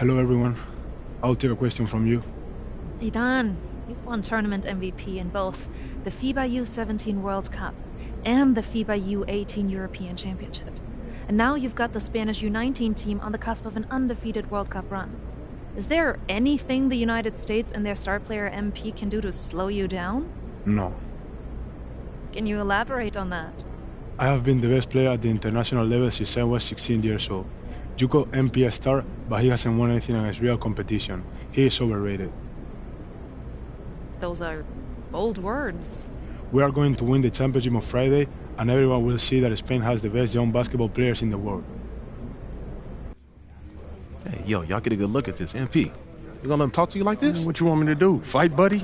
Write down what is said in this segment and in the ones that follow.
Hello, everyone. I'll take a question from you. Idan, you've won tournament MVP in both the Fiba U17 World Cup and the FIBA U18 European Championship. And now you've got the Spanish U19 team on the cusp of an undefeated World Cup run. Is there anything the United States and their star player MP can do to slow you down? No. Can you elaborate on that? I have been the best player at the international level since I was 16 years old. You call MP a star, but he hasn't won anything against real competition. He is overrated. Those are bold words. We are going to win the championship on Friday, and everyone will see that Spain has the best young basketball players in the world. Hey, yo, y'all get a good look at this. MP, you gonna let him talk to you like this? What you want me to do? Fight, buddy?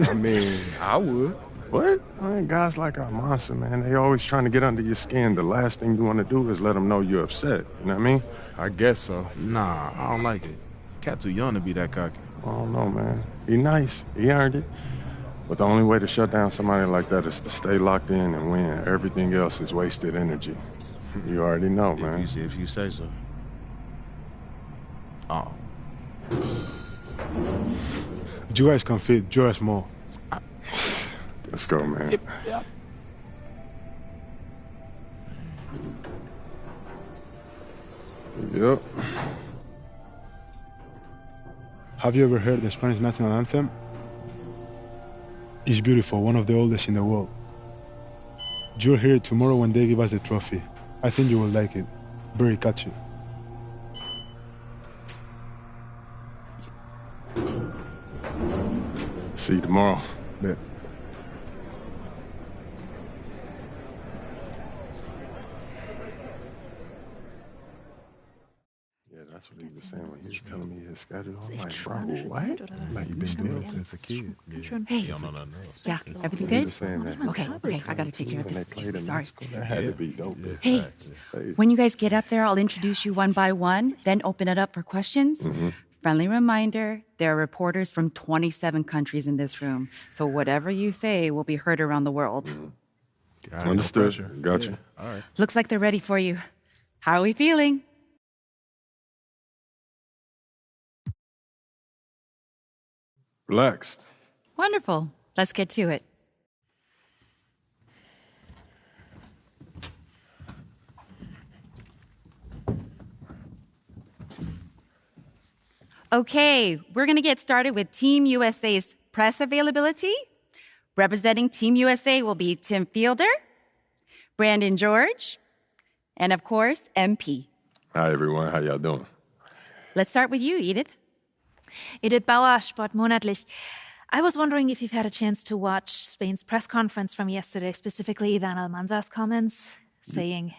I mean, I would. What? I mean, guys like Almanza, man, they always trying to get under your skin. The last thing you want to do is let them know you're upset. You know what I mean? I guess so. Nah, I don't like it. Cat too young to be that cocky. I don't know, man. He nice. He earned it. But the only way to shut down somebody like that is to stay locked in and win. Everything else is wasted energy. You already know, man. If you say so. Oh. You guys can fit, you're small. Let's go, man. Yep. Yep. Have you ever heard the Spanish national anthem? It's beautiful, one of the oldest in the world. You'll hear it tomorrow when they give us the trophy. I think you will like it. Very catchy. See you tomorrow. Yeah. That's what he was saying when he was telling me his schedule. I'm like, bro, what? Like, you've been ill since a kid. Yeah. Hey. You don't know nothing else. Yeah, everything He good? was saying that. Okay, I gotta take care of When this. they played Excuse me, in sorry. Mexico, that had to be dope. Hey, when you guys get up there, I'll introduce you one by one, then open it up for questions. Friendly reminder, there are reporters from 27 countries in this room, so whatever you say will be heard around the world. Understood. Gotcha. Yeah. All right. Looks like they're ready for you. How are we feeling? Relaxed. Wonderful. Let's get to it. Okay, we're going to get started with Team USA's press availability. Representing Team USA will be Tim Fielder, Brandon George, and of course, MP. Hi, everyone. How y'all doing? Let's start with you, Edith. Edith Bauer, Sportmonatlich. I was wondering if you've had a chance to watch Spain's press conference from yesterday, specifically Idan Almanza's comments, saying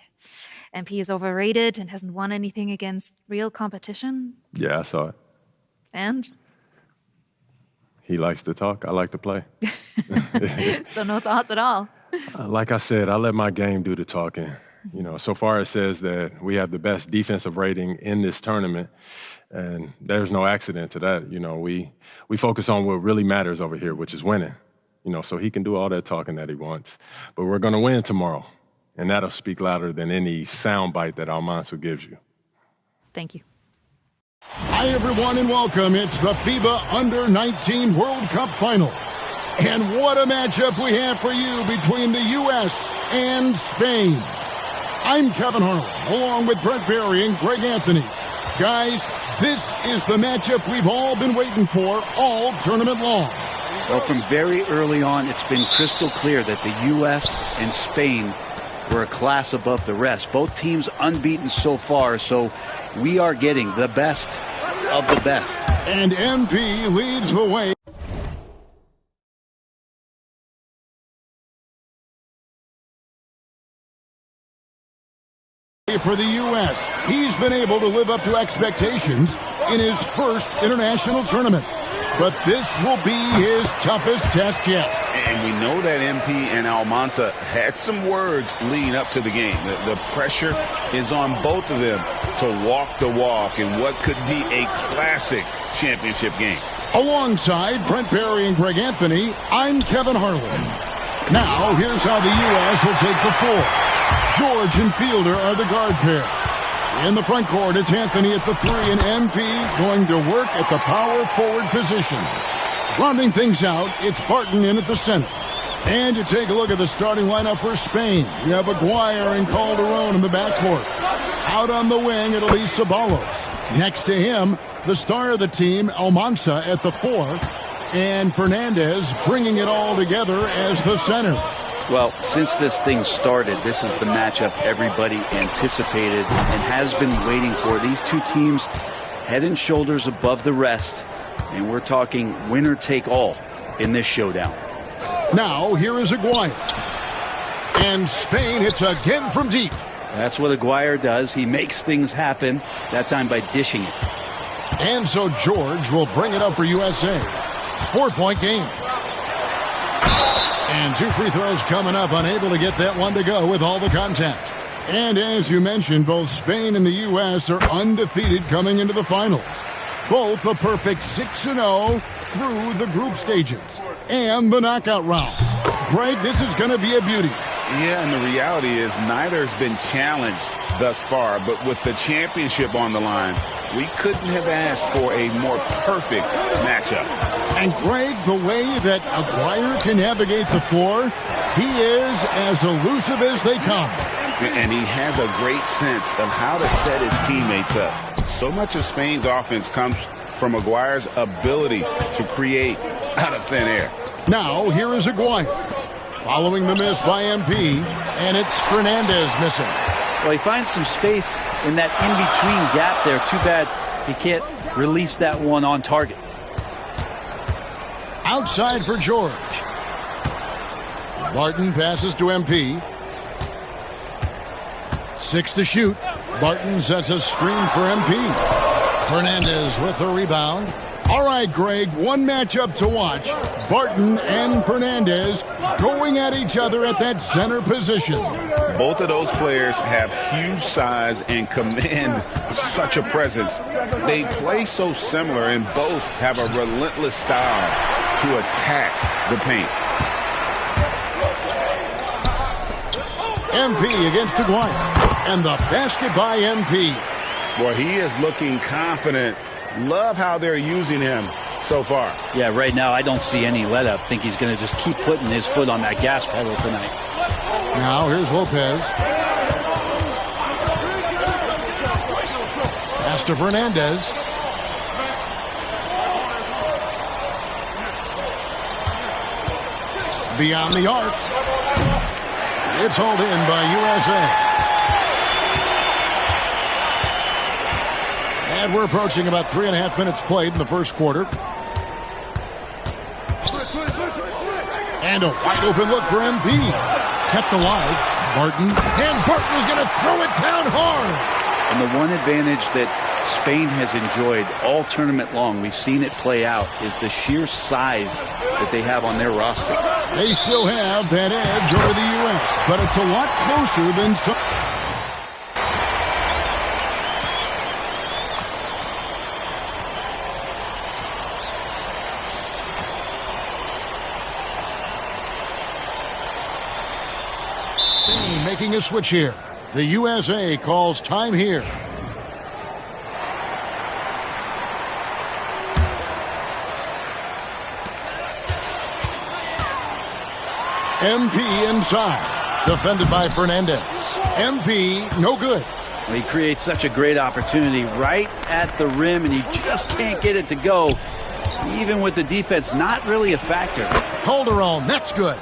MP is overrated and hasn't won anything against real competition. Yeah, I saw it. And? He likes to talk. I like to play. So no thoughts at all? Like I said, I let my game do the talking. You know, so far it says that we have the best defensive rating in this tournament, and there's no accident to that. You know, we focus on what really matters over here, which is winning. You know, so he can do all that talking that he wants. But we're going to win tomorrow, and that'll speak louder than any soundbite that Almanza gives you. Thank you. Hi, everyone, and welcome. It's the FIBA Under-19 World Cup Finals. And what a matchup we have for you between the U.S. and Spain. I'm Kevin Harlan, along with Brent Barry and Greg Anthony. Guys, this is the matchup we've all been waiting for all tournament long. Well, from very early on, it's been crystal clear that the U.S. and Spain were a class above the rest. Both teams unbeaten so far, so we are getting the best of the best. And MP leads the way. For the U.S., he's been able to live up to expectations in his first international tournament. But this will be his toughest test yet. And we know that MP and Almanza had some words leading up to the game. The pressure is on both of them to walk the walk in what could be a classic championship game. Alongside Brent Barry and Greg Anthony, I'm Kevin Harlan. Now, here's how the U.S. will take the floor. George and Fielder are the guard pair. In the front court, it's Anthony at the 3, and MP going to work at the power forward position. Rounding things out, it's Barton in at the center. And you take a look at the starting lineup for Spain. You have Aguirre and Calderon in the backcourt. Out on the wing, it'll be Ceballos. Next to him, the star of the team, Almanza at the 4. And Fernandez bringing it all together as the center. Well, since this thing started, this is the matchup everybody anticipated and has been waiting for. These two teams head and shoulders above the rest, and we're talking winner take all in this showdown. Now, here is Aguirre. And Spain hits again from deep. That's what Aguirre does. He makes things happen, that time by dishing it. And so George will bring it up for USA. 4-point game. And 2 free throws coming up, unable to get that one to go with all the contact. And as you mentioned, both Spain and the U.S. are undefeated coming into the finals. Both a perfect 6-0 through the group stages and the knockout rounds. Greg, this is going to be a beauty. Yeah, and the reality is neither has been challenged thus far, but with the championship on the line, we couldn't have asked for a more perfect matchup. And Greg, the way that Aguirre can navigate the floor, he is as elusive as they come. And he has a great sense of how to set his teammates up. So much of Spain's offense comes from Aguirre's ability to create out of thin air. Now, here is Aguirre. Following the miss by MP, and it's Fernandez missing. Well, he finds some space in that in-between gap there. Too bad he can't release that one on target. Outside for George. Barton passes to MP. 6 to shoot. Barton sets a screen for MP. Fernandez with the rebound. All right, Greg, one matchup to watch. Barton and Fernandez going at each other at that center position. Both of those players have huge size and command such a presence. They play so similar and both have a relentless style to attack the paint. MP against Aguirre. And the basket by MP. Well, he is looking confident. Love how they're using him so far. Yeah, right now I don't see any let up. Think he's going to just keep putting his foot on that gas pedal tonight. Now here's Lopez. Pass to Fernandez. Beyond the arc. It's hauled in by USA. And we're approaching about 3.5 minutes played in the first quarter. And a wide open look for MP. Kept alive. Barton. And Barton is going to throw it down hard. And the one advantage that Spain has enjoyed all tournament long, we've seen it play out, is the sheer size that they have on their roster. They still have that edge over the U.S., but it's a lot closer than some. Spain making a switch here. The USA calls time here. MP inside. Defended by Fernandez. MP, no good. He creates such a great opportunity right at the rim, and he just can't get it to go. Even with the defense, not really a factor. Calderon, that's good.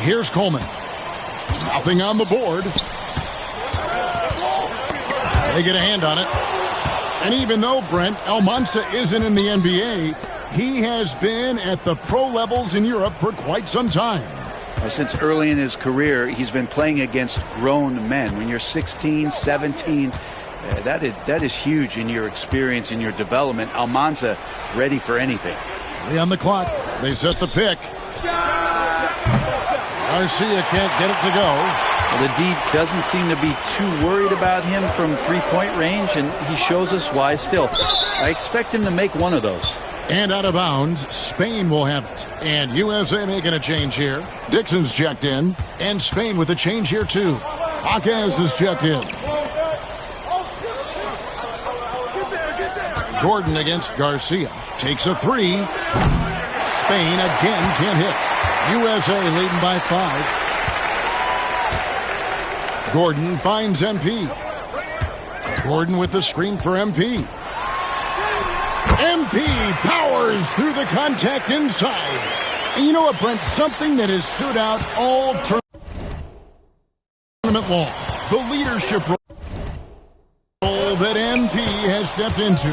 Here's Coleman. Nothing on the board. They get a hand on it. And even though, Brent, Almanza isn't in the NBA, he has been at the pro levels in Europe for quite some time. Since early in his career, he's been playing against grown men. When you're 16, 17, that is huge in your experience, in your development. Almanza ready for anything. 3 on the clock. They set the pick. Garcia can't get it to go. Well, the D doesn't seem to be too worried about him from three-point range, and he shows us why still. I expect him to make one of those. And out of bounds, Spain will have it. And USA making a change here. Dixon's checked in. And Spain with a change here, too. Jaquez is checked in. Gordon against Garcia. Takes a three. Spain again can't hit. USA leading by 5. Gordon finds MP. Gordon with the screen for MP. MP powers through the contact inside. And you know what, Brent? Something that has stood out all tournament long. The leadership role that MP has stepped into.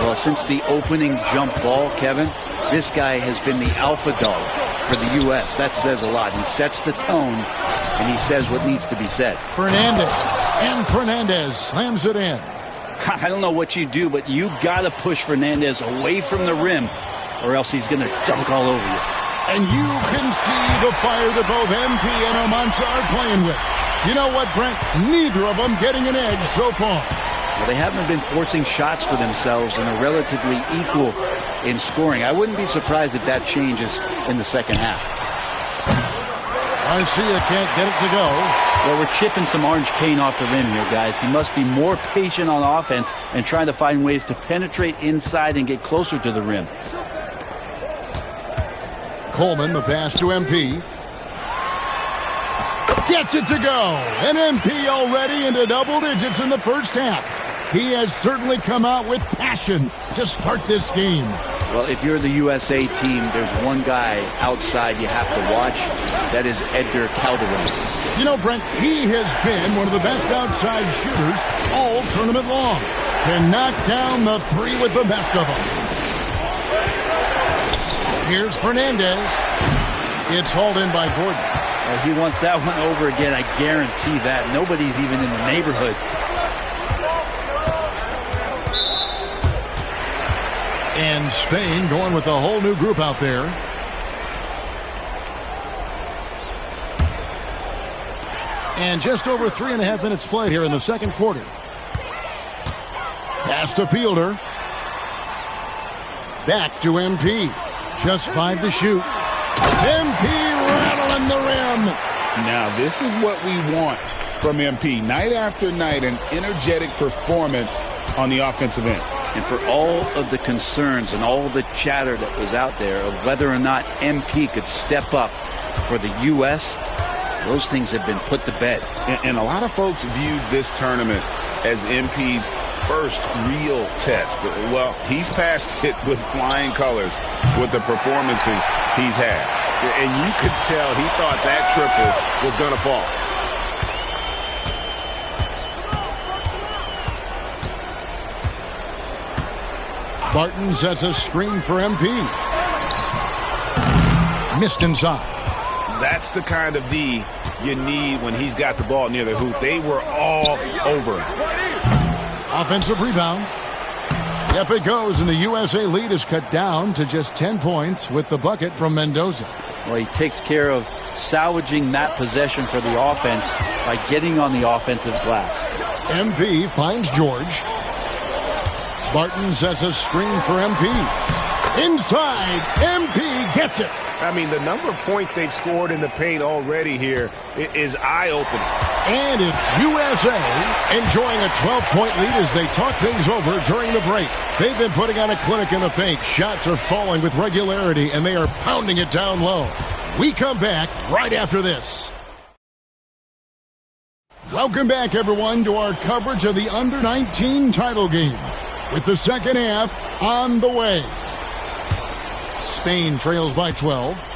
Well, since the opening jump ball, Kevin, this guy has been the alpha dog for the U.S. That says a lot. He sets the tone, and he says what needs to be said. Fernandez. And Fernandez slams it in. I don't know what you do, but you got to push Fernandez away from the rim, or else he's going to dunk all over you. And you can see the fire that both MP and Almanza are playing with. You know what, Brent? Neither of them getting an edge so far. Well, they haven't been forcing shots for themselves and are relatively equal in scoring. I wouldn't be surprised if that changes in the second half. Garcia can't get it to go. Well, we're chipping some orange paint off the rim here, guys. He must be more patient on offense and trying to find ways to penetrate inside and get closer to the rim. Coleman, the pass to MP. Gets it to go. And MP already into double digits in the first half. He has certainly come out with passion to start this game. Well, if you're the USA team, there's one guy outside you have to watch. That is Edgar Calderon. You know, Brent, he has been one of the best outside shooters all tournament long. Can knock down the three with the best of them. Here's Fernandez. It's hauled in by Gordon. He wants that one over again, I guarantee that. Nobody's even in the neighborhood. And Spain going with a whole new group out there. And just over 3.5 minutes played here in the second quarter. Pass to Fielder. Back to MP. Just 5 to shoot. MP rattling the rim. Now, this is what we want from MP. Night after night, an energetic performance on the offensive end. And for all of the concerns and all the chatter that was out there of whether or not MP could step up for the U.S., those things have been put to bed. And a lot of folks viewed this tournament as MP's first real test. Well, he's passed it with flying colors with the performances he's had. And you could tell he thought that triple was going to fall. Barton sets a screen for MP. Missed inside. That's the kind of D you need when he's got the ball near the hoop. They were all over him. Offensive rebound. Yep, it goes, and the USA lead is cut down to just 10 points with the bucket from Mendoza. Well, he takes care of salvaging that possession for the offense by getting on the offensive glass. MP finds George. Barton sets a screen for MP. Inside, MP gets it. I mean, the number of points they've scored in the paint already here is eye-opening. And it's USA enjoying a 12-point lead as they talk things over during the break. They've been putting on a clinic in the paint. Shots are falling with regularity, and they are pounding it down low. We come back right after this. Welcome back, everyone, to our coverage of the Under-19 title game, with the second half on the way. Spain trails by 12.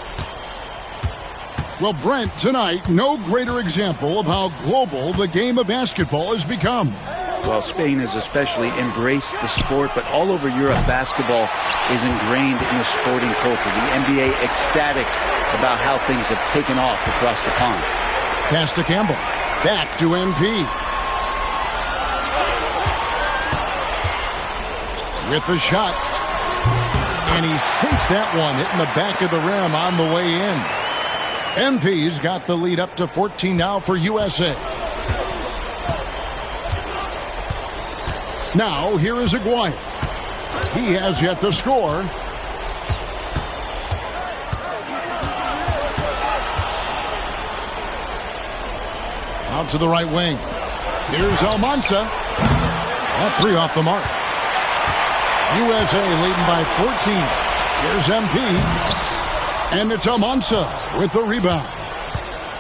Well, Brent, tonight, no greater example of how global the game of basketball has become. Well, Spain has especially embraced the sport, but all over Europe, basketball is ingrained in the sporting culture. The NBA ecstatic about how things have taken off across the pond. Pass to Campbell. Back to MP. With the shot. And he sinks that one, hitting the back of the rim on the way in. MP's got the lead up to 14 now for USA. Now, here is Aguirre. He has yet to score. Out to the right wing. Here's Almanza. That 3 off the mark. USA leading by 14. Here's MP. And it's Almanza with the rebound.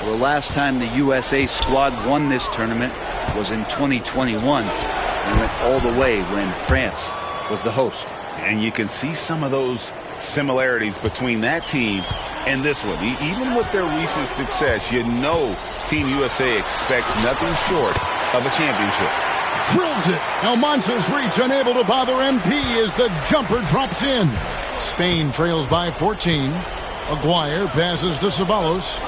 Well, the last time the USA squad won this tournament was in 2021. And went all the way when France was the host. And you can see some of those similarities between that team and this one. Even with their recent success, you know Team USA expects nothing short of a championship. Drills it. Almanza's reach unable to bother MP as the jumper drops in. Spain trails by 14. Aguirre passes to Ceballos.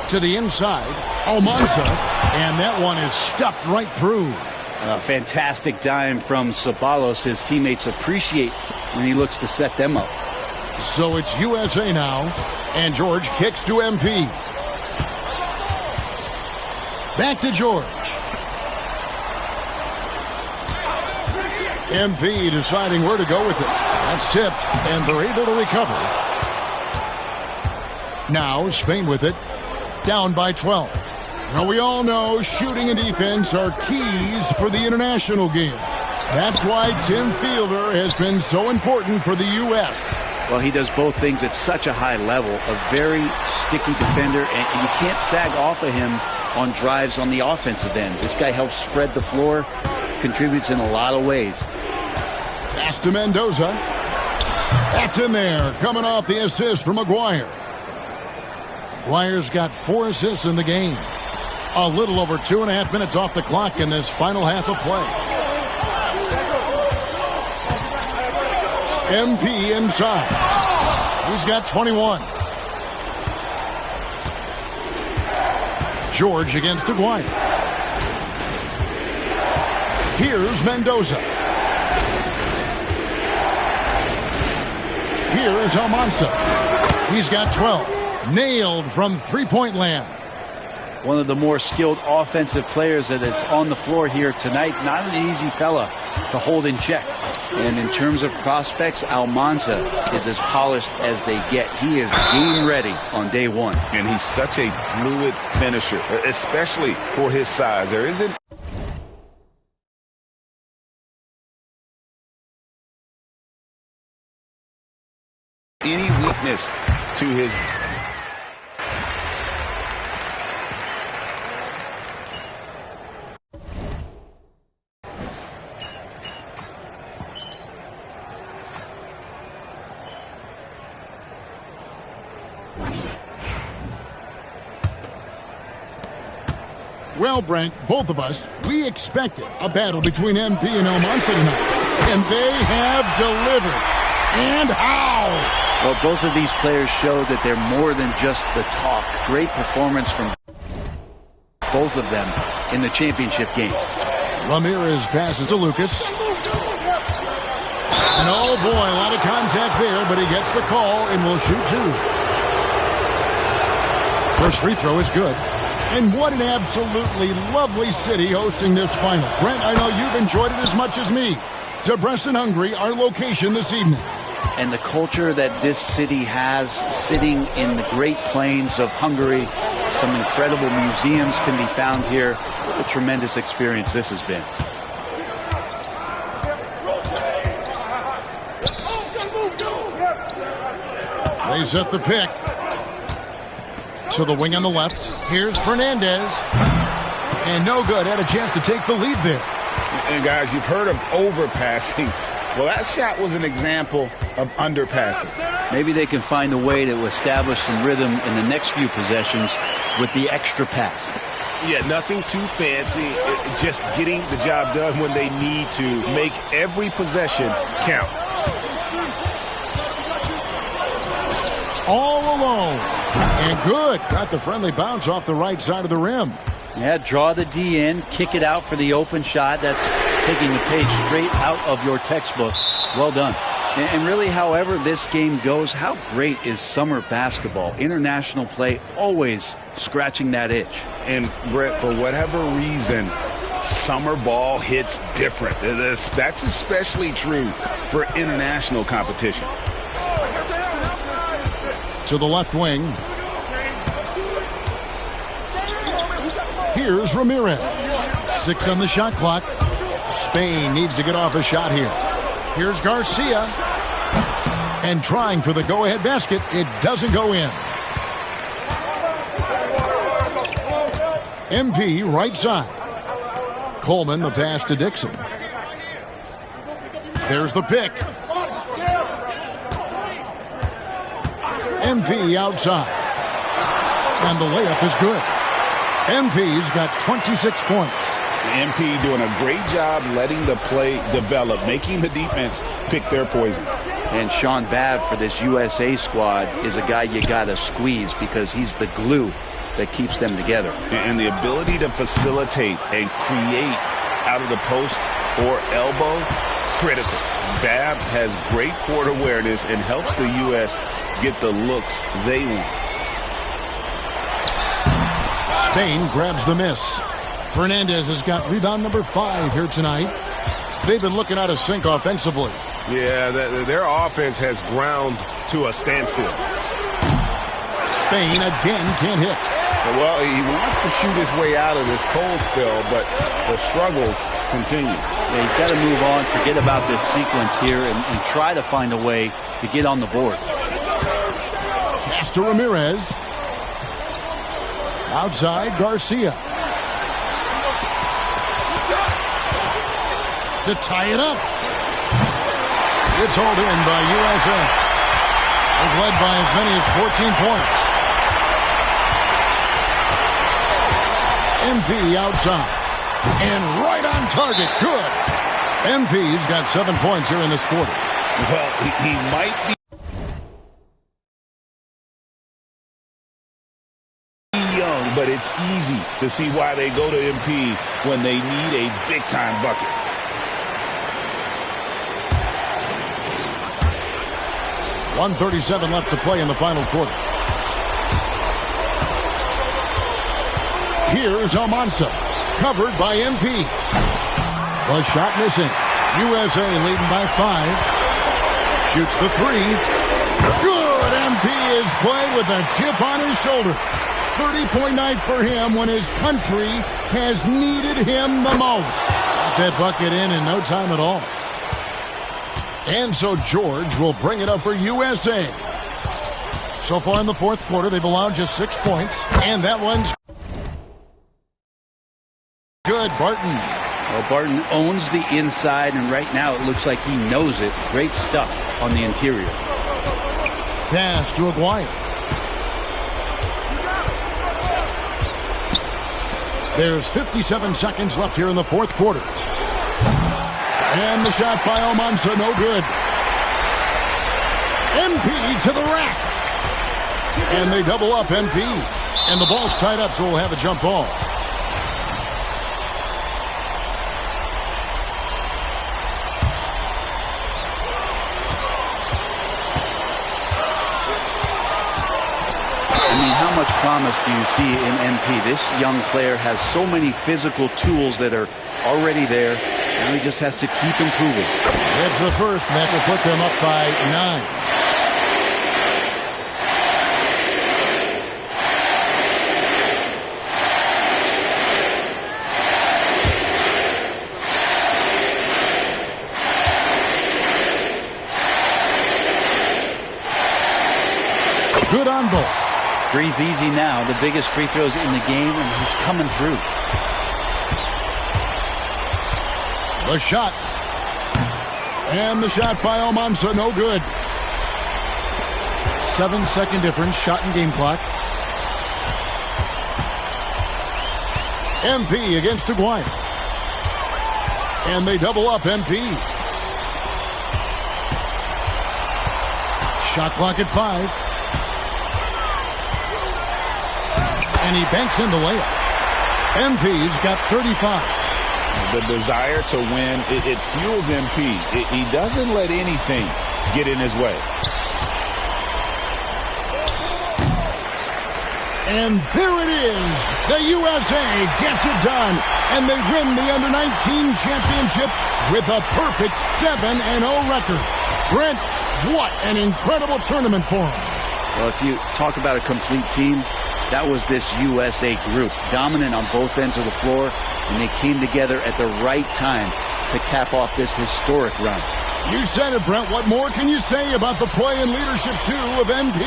To the inside. Almanza. And that one is stuffed right through. A fantastic dime from Ceballos. His teammates appreciate when he looks to set them up. So it's USA now. And George kicks to MP. Back to George. MP deciding where to go with it. That's tipped, and they're able to recover. Now Spain with it. Down by 12. Now we all know shooting and defense are keys for the international game. That's why Tim Fielder has been so important for the U.S. Well, he does both things at such a high level. A very sticky defender, and you can't sag off of him on drives on the offensive end. This guy helps spread the floor, contributes in a lot of ways. Pass to Mendoza. That's in there, coming off the assist from Aguirre. Aguirre's got 4 assists in the game. A little over 2.5 minutes off the clock in this final half of play. MP inside. He's got 21. George against Aguirre. Here's Mendoza. Here's Almanza. He's got 12. Nailed from three-point land. One of the more skilled offensive players that is on the floor here tonight. Not an easy fella to hold in check. And in terms of prospects, Almanza is as polished as they get. He is game ready on day one. And he's such a fluid finisher, especially for his size. There isn't any weakness to his. Well, Brent, both of us, we expected a battle between MP and Almanza tonight. And they have delivered. And how? Well, both of these players show that they're more than just the talk. Great performance from both of them in the championship game. Ramirez passes to Lucas. And oh boy, a lot of contact there, but he gets the call and will shoot 2. First free throw is good. And what an absolutely lovely city hosting this final. Brent, I know you've enjoyed it as much as me. Debrecen, Hungary, our location this evening. And the culture that this city has, sitting in the Great Plains of Hungary. Some incredible museums can be found here. What a tremendous experience this has been. They set the pick. To the wing on the left. Here's Fernandez. And no good. Had a chance to take the lead there. And guys, you've heard of overpassing. Well, that shot was an example of underpassing. Maybe they can find a way to establish some rhythm in the next few possessions with the extra pass. Yeah, nothing too fancy. Just getting the job done when they need to. Make every possession count. All alone. And good. Got the friendly bounce off the right side of the rim. Yeah, draw the D in, kick it out for the open shot. That's taking the page straight out of your textbook. Well done. And really, however this game goes, how great is summer basketball? International play always scratching that itch. And, Brett, for whatever reason, summer ball hits different. That's especially true for international competition. To the left wing. Here's Ramirez. 6 on the shot clock. Spain needs to get off a shot here. Here's Garcia. And trying for the go-ahead basket. It doesn't go in. MP right side. Coleman the pass to Dixon. There's the pick. MP outside. And the layup is good. MP's got 26 points. MP doing a great job letting the play develop, making the defense pick their poison. And Sean Babb for this USA squad is a guy you got to squeeze because he's the glue that keeps them together. And the ability to facilitate and create out of the post or elbow, critical. Babb has great court awareness and helps the U.S. get the looks they want. Spain grabs the miss. Fernandez has got rebound number 5 here tonight. They've been looking out of sync offensively. Yeah, their offense has ground to a standstill. Spain again can't hit. Well, he wants to shoot his way out of this cold spell, but the struggles continue. Yeah, he's got to move on, forget about this sequence here, and try to find a way to get on the board. Pass to Ramirez. Outside, Garcia. To tie it up. It's hauled in by USA. They've led by as many as 14 points. MP outside. And right on target. Good. MP's got 7 points here in this quarter. Well, he might be young, but it's easy to see why they go to MP when they need a big-time bucket. .137 left to play in the final quarter. Here's Almanza, covered by MP. The shot missing. USA leading by 5. Shoots the 3. Good! MP is playing with a chip on his shoulder. 30-point night for him when his country has needed him the most. Got that bucket in no time at all. And so George will bring it up for USA. So far in the fourth quarter, they've allowed just 6 points. And that one's good. Barton. Well, Barton owns the inside, and right now it looks like he knows it. Great stuff on the interior. Pass to Aguirre. There's 57 seconds left here in the fourth quarter. And the shot by Almanza, no good. MP to the rack. And they double up MP. And the ball's tied up, so we'll have a jump ball. I mean, how much promise do you see in MP? This young player has so many physical tools that are already there. Now he just has to keep improving. It's the first, and that will put them up by 9. Good on both. Breathe easy now. The biggest free throws in the game, and he's coming through. The shot. And the shot by Almanza, no good. 7-second difference, shot and game clock. MP against Aguirre. And they double up MP. Shot clock at 5. And he banks in the layup. MP's got 35. The desire to win, it fuels MP. He doesn't let anything get in his way. And there it is. The USA gets it done. And they win the Under-19 championship with a perfect 7-0 record. Brent, what an incredible tournament for them. Well, if you talk about a complete team, that was this USA group, dominant on both ends of the floor, and they came together at the right time to cap off this historic run. You said it, Brent. What more can you say about the play and leadership, too, of MP?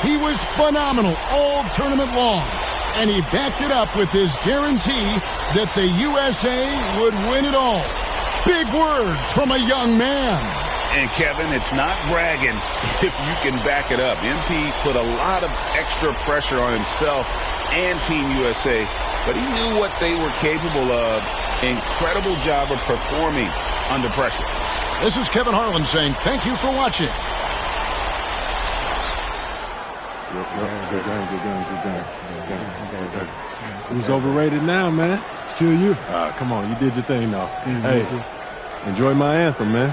He was phenomenal all tournament long, and he backed it up with his guarantee that the USA would win it all. Big words from a young man. And, Kevin, it's not bragging if you can back it up. MP put a lot of extra pressure on himself and Team USA, but he knew what they were capable of. Incredible job of performing under pressure. This is Kevin Harlan saying thank you for watching. Good game. Who's overrated now, man? Still you. Come on, you did your thing, though. Hey, enjoy my anthem, man.